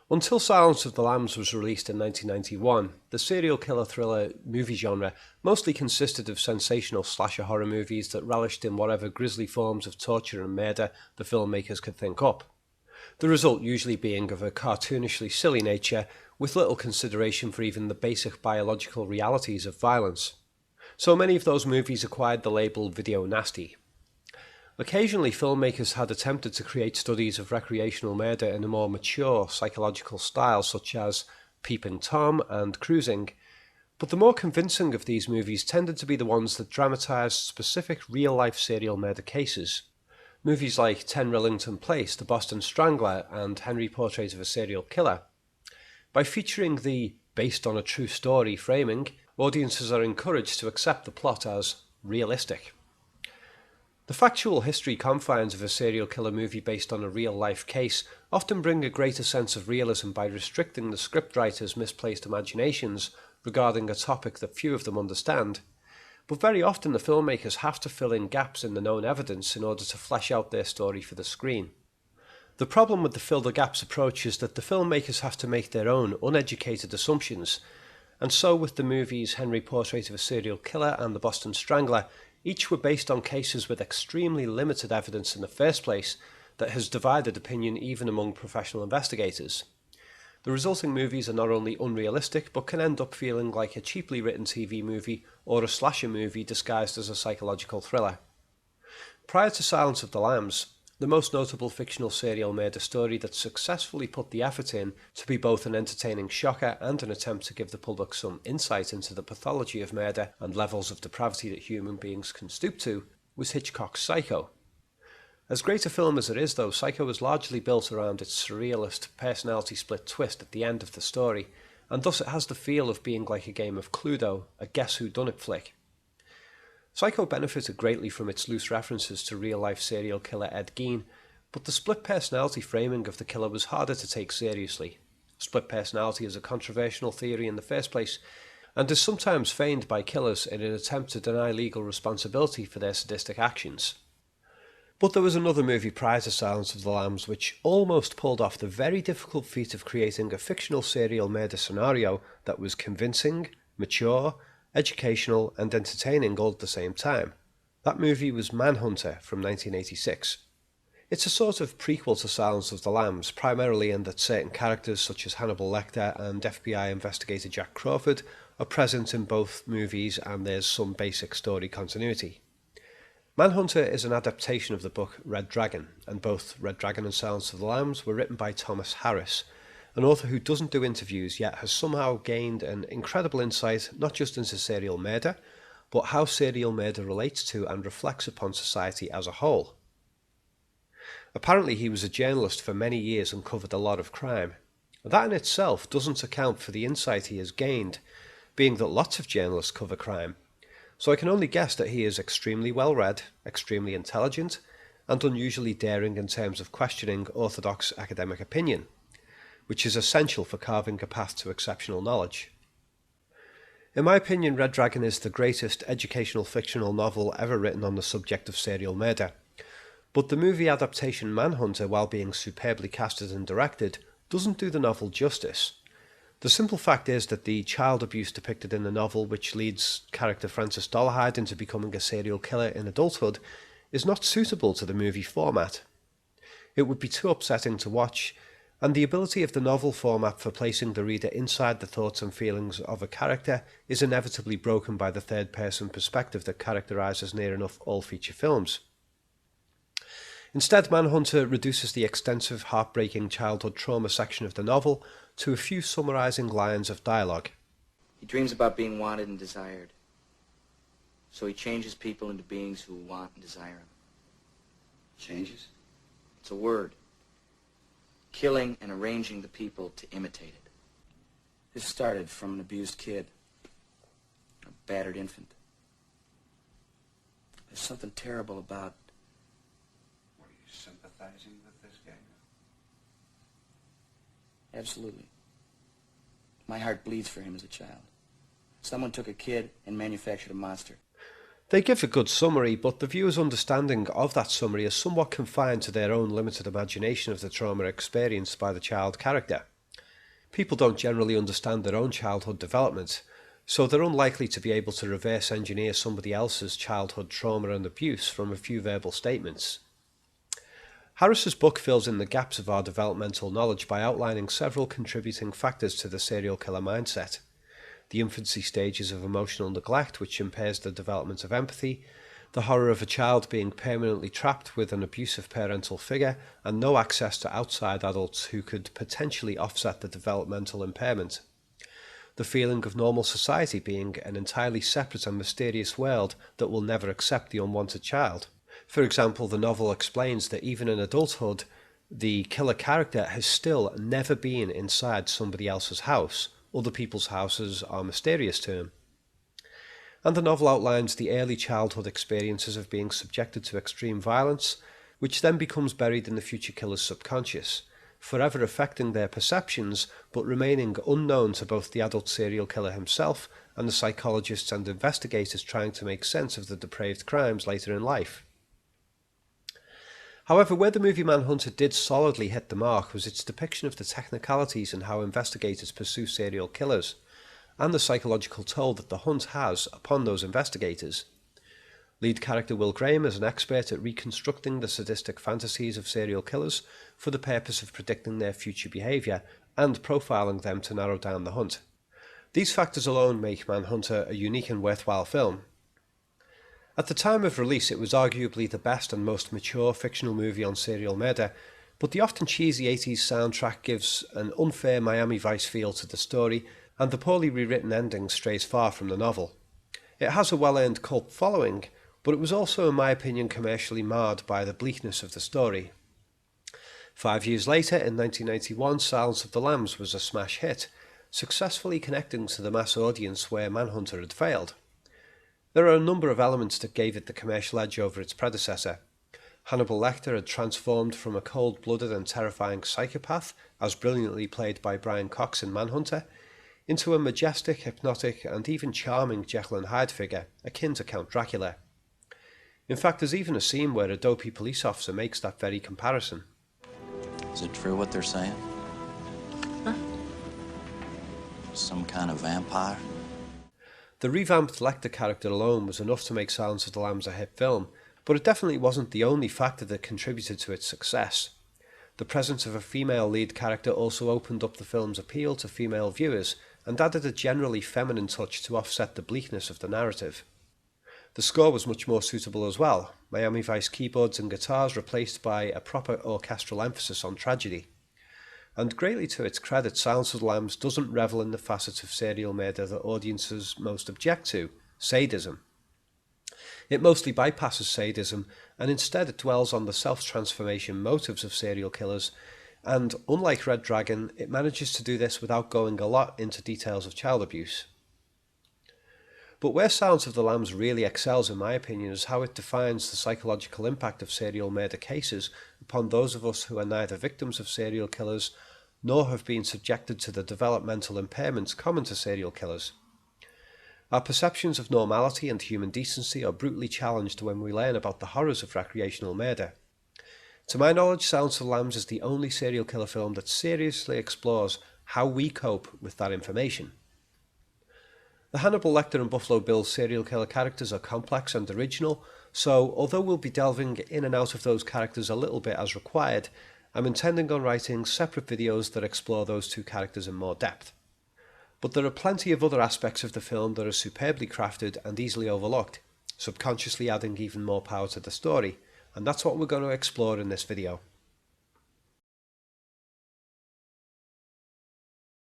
Until Silence of the Lambs was released in 1991, the serial killer thriller movie genre mostly consisted of sensational slasher horror movies that relished in whatever grisly forms of torture and murder the filmmakers could think up. The result usually being of a cartoonishly silly nature, with little consideration for even the basic biological realities of violence. So many of those movies acquired the label video nasty. Occasionally, filmmakers had attempted to create studies of recreational murder in a more mature psychological style, such as Peeping Tom and Cruising, but the more convincing of these movies tended to be the ones that dramatised specific real-life serial murder cases. Movies like 10 Rillington Place, The Boston Strangler, and Henry Portrait of a Serial Killer. By featuring the based on a true story framing, audiences are encouraged to accept the plot as realistic. The factual history confines of a serial killer movie based on a real-life case often bring a greater sense of realism by restricting the scriptwriter's misplaced imaginations regarding a topic that few of them understand, but very often the filmmakers have to fill in gaps in the known evidence in order to flesh out their story for the screen. The problem with the fill-the-gaps approach is that the filmmakers have to make their own uneducated assumptions, and so with the movies Henry Portrait of a Serial Killer and The Boston Strangler, each were based on cases with extremely limited evidence in the first place that has divided opinion even among professional investigators. The resulting movies are not only unrealistic, but can end up feeling like a cheaply written TV movie or a slasher movie disguised as a psychological thriller. Prior to Silence of the Lambs, the most notable fictional serial murder story that successfully put the effort in to be both an entertaining shocker and an attempt to give the public some insight into the pathology of murder and levels of depravity that human beings can stoop to was Hitchcock's Psycho. As great a film as it is though, Psycho was largely built around its surrealist personality split twist at the end of the story, and thus it has the feel of being like a game of Cluedo, a guess-who-done-it flick. Psycho benefited greatly from its loose references to real-life serial killer Ed Gein, but the split personality framing of the killer was harder to take seriously. Split personality is a controversial theory in the first place, and is sometimes feigned by killers in an attempt to deny legal responsibility for their sadistic actions. But there was another movie prior to Silence of the Lambs which almost pulled off the very difficult feat of creating a fictional serial murder scenario that was convincing, mature, educational and entertaining all at the same time. That movie was Manhunter from 1986. It's a sort of prequel to Silence of the Lambs, primarily in that certain characters such as Hannibal Lecter and FBI investigator Jack Crawford are present in both movies and there's some basic story continuity. Manhunter is an adaptation of the book Red Dragon, and both Red Dragon and Silence of the Lambs were written by Thomas Harris, an author who doesn't do interviews yet has somehow gained an incredible insight not just into serial murder, but how serial murder relates to and reflects upon society as a whole. Apparently he was a journalist for many years and covered a lot of crime. That in itself doesn't account for the insight he has gained, being that lots of journalists cover crime, so I can only guess that he is extremely well read, extremely intelligent, and unusually daring in terms of questioning orthodox academic opinion, which is essential for carving a path to exceptional knowledge. In my opinion, Red Dragon is the greatest educational fictional novel ever written on the subject of serial murder, but the movie adaptation Manhunter, while being superbly casted and directed, doesn't do the novel justice. The simple fact is that the child abuse depicted in the novel, which leads character Francis Dolarhyde into becoming a serial killer in adulthood, is not suitable to the movie format. It would be too upsetting to watch, and the ability of the novel format for placing the reader inside the thoughts and feelings of a character is inevitably broken by the third-person perspective that characterises near enough all feature films. Instead, Manhunter reduces the extensive, heartbreaking childhood trauma section of the novel to a few summarising lines of dialogue. He dreams about being wanted and desired, so he changes people into beings who want and desire him. Changes? It's a word. Killing and arranging the people to imitate it. This started from an abused kid, a battered infant. There's something terrible about... Were you sympathizing with this guy? Absolutely. My heart bleeds for him as a child. Someone took a kid and manufactured a monster. They give a good summary, but the viewer's understanding of that summary is somewhat confined to their own limited imagination of the trauma experienced by the child character. People don't generally understand their own childhood development, so they're unlikely to be able to reverse engineer somebody else's childhood trauma and abuse from a few verbal statements. Harris's book fills in the gaps of our developmental knowledge by outlining several contributing factors to the serial killer mindset. The infancy stages of emotional neglect, which impairs the development of empathy, the horror of a child being permanently trapped with an abusive parental figure, and no access to outside adults who could potentially offset the developmental impairment. The feeling of normal society being an entirely separate and mysterious world that will never accept the unwanted child. For example, the novel explains that even in adulthood, the killer character has still never been inside somebody else's house. Other people's houses are mysterious to him. And the novel outlines the early childhood experiences of being subjected to extreme violence, which then becomes buried in the future killer's subconscious, forever affecting their perceptions but remaining unknown to both the adult serial killer himself and the psychologists and investigators trying to make sense of the depraved crimes later in life. However, where the movie Manhunter did solidly hit the mark was its depiction of the technicalities and how investigators pursue serial killers, and the psychological toll that the hunt has upon those investigators. Lead character Will Graham is an expert at reconstructing the sadistic fantasies of serial killers for the purpose of predicting their future behaviour and profiling them to narrow down the hunt. These factors alone make Manhunter a unique and worthwhile film. At the time of release, it was arguably the best and most mature fictional movie on serial murder, but the often cheesy 80s soundtrack gives an unfair Miami Vice feel to the story, and the poorly rewritten ending strays far from the novel. It has a well-earned cult following, but it was also, in my opinion, commercially marred by the bleakness of the story. 5 years later, in 1991, Silence of the Lambs was a smash hit, successfully connecting to the mass audience where Manhunter had failed. There are a number of elements that gave it the commercial edge over its predecessor. Hannibal Lecter had transformed from a cold-blooded and terrifying psychopath, as brilliantly played by Brian Cox in Manhunter, into a majestic, hypnotic, and even charming Jekyll and Hyde figure, akin to Count Dracula. In fact, there's even a scene where a dopey police officer makes that very comparison. Is it true what they're saying? Huh? Some kind of vampire? The revamped Lecter character alone was enough to make Silence of the Lambs a hit film, but it definitely wasn't the only factor that contributed to its success. The presence of a female lead character also opened up the film's appeal to female viewers and added a generally feminine touch to offset the bleakness of the narrative. The score was much more suitable as well, Miami Vice keyboards and guitars replaced by a proper orchestral emphasis on tragedy. And greatly to its credit, Silence of the Lambs doesn't revel in the facets of serial murder that audiences most object to, sadism. It mostly bypasses sadism, and instead it dwells on the self-transformation motives of serial killers, and unlike Red Dragon, it manages to do this without going a lot into details of child abuse. But where Silence of the Lambs really excels, in my opinion, is how it defines the psychological impact of serial murder cases upon those of us who are neither victims of serial killers nor have been subjected to the developmental impairments common to serial killers. Our perceptions of normality and human decency are brutally challenged when we learn about the horrors of recreational murder. To my knowledge, Silence of the Lambs is the only serial killer film that seriously explores how we cope with that information. The Hannibal Lecter and Buffalo Bill serial killer characters are complex and original, so although we'll be delving in and out of those characters a little bit as required, I'm intending on writing separate videos that explore those two characters in more depth. But there are plenty of other aspects of the film that are superbly crafted and easily overlooked, subconsciously adding even more power to the story, and that's what we're going to explore in this video.